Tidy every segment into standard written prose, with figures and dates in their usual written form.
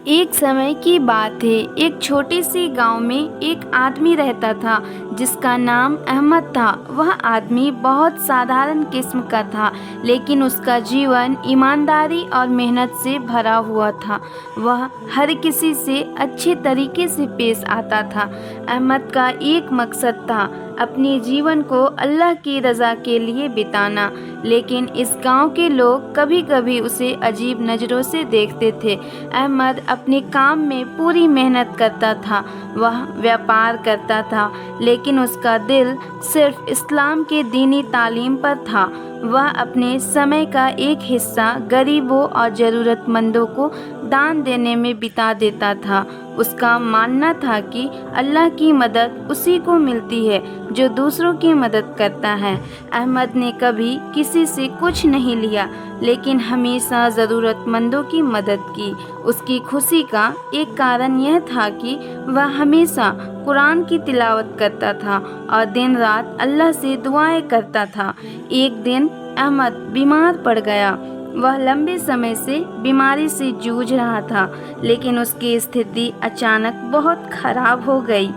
एक समय की बात है। एक छोटी सी गांव में एक आदमी रहता था जिसका नाम अहमद था। वह आदमी बहुत साधारण किस्म का था, लेकिन उसका जीवन ईमानदारी और मेहनत से भरा हुआ था। वह हर किसी से अच्छे तरीके से पेश आता था। अहमद का एक मकसद था, अपने जीवन को अल्लाह की रज़ा के लिए बिताना। लेकिन इस गांव के लोग कभी कभी उसे अजीब नज़रों से देखते थे। अहमद अपने काम में पूरी मेहनत करता था। वह व्यापार करता था, लेकिन उसका दिल सिर्फ इस्लाम के दीनी तालीम पर था। वह अपने समय का एक हिस्सा गरीबों और ज़रूरतमंदों को दान देने में बिता देता था। उसका मानना था कि अल्लाह की मदद उसी को मिलती है जो दूसरों की मदद करता है। अहमद ने कभी किसी से कुछ नहीं लिया, लेकिन हमेशा ज़रूरतमंदों की मदद की। उसकी खुशी का एक कारण यह था कि वह हमेशा कुरान की तिलावत करता था और दिन रात अल्लाह से दुआएं करता था। एक दिन अहमद बीमार पड़ गया। वह लंबे समय से बीमारी से जूझ रहा था, लेकिन उसकी स्थिति अचानक बहुत खराब हो गई।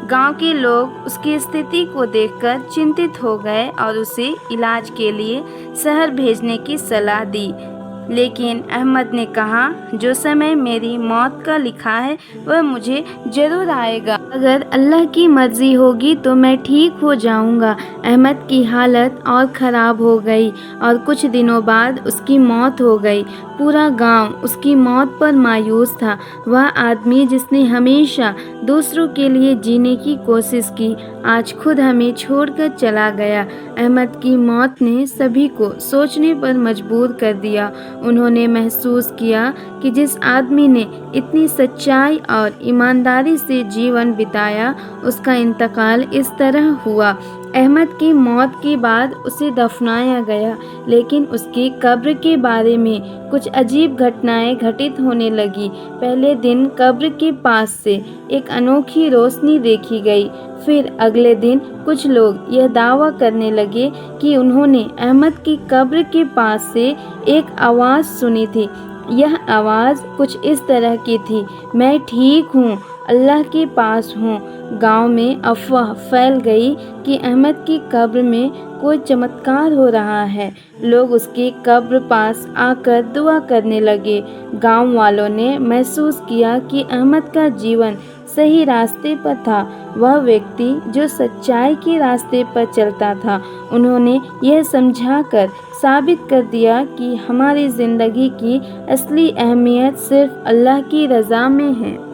गांव के लोग उसकी स्थिति को देखकर चिंतित हो गए और उसे इलाज के लिए शहर भेजने की सलाह दी। लेकिन अहमद ने कहा, जो समय मेरी मौत का लिखा है वह मुझे ज़रूर आएगा। अगर अल्लाह की मर्ज़ी होगी तो मैं ठीक हो जाऊंगा। अहमद की हालत और ख़राब हो गई और कुछ दिनों बाद उसकी मौत हो गई। पूरा गांव उसकी मौत पर मायूस था। वह आदमी जिसने हमेशा दूसरों के लिए जीने की कोशिश की, आज खुद हमें छोड़कर चला गया। अहमद की मौत ने सभी को सोचने पर मजबूर कर दिया। उन्होंने महसूस किया कि जिस आदमी ने इतनी सच्चाई और ईमानदारी से जीवन बिताया, उसका इंतकाल इस तरह हुआ। अहमद की मौत के बाद उसे दफनाया गया, लेकिन उसकी कब्र के बारे में कुछ अजीब घटनाएं घटित होने लगी। पहले दिन कब्र के पास से एक अनोखी रोशनी देखी गई। फिर अगले दिन कुछ लोग यह दावा करने लगे कि उन्होंने अहमद की कब्र के पास से एक आवाज़ सुनी थी। यह आवाज़ कुछ इस तरह की थी, मैं ठीक हूँ, अल्लाह के पास हूँ। गांव में अफवाह फैल गई कि अहमद की कब्र में कोई चमत्कार हो रहा है। लोग उसकी कब्र पास आकर दुआ करने लगे। गांव वालों ने महसूस किया कि अहमद का जीवन सही रास्ते पर था। वह व्यक्ति जो सच्चाई के रास्ते पर चलता था। उन्होंने यह समझाकर साबित कर दिया कि हमारी ज़िंदगी की असली अहमियत सिर्फ अल्लाह की रज़ा में है।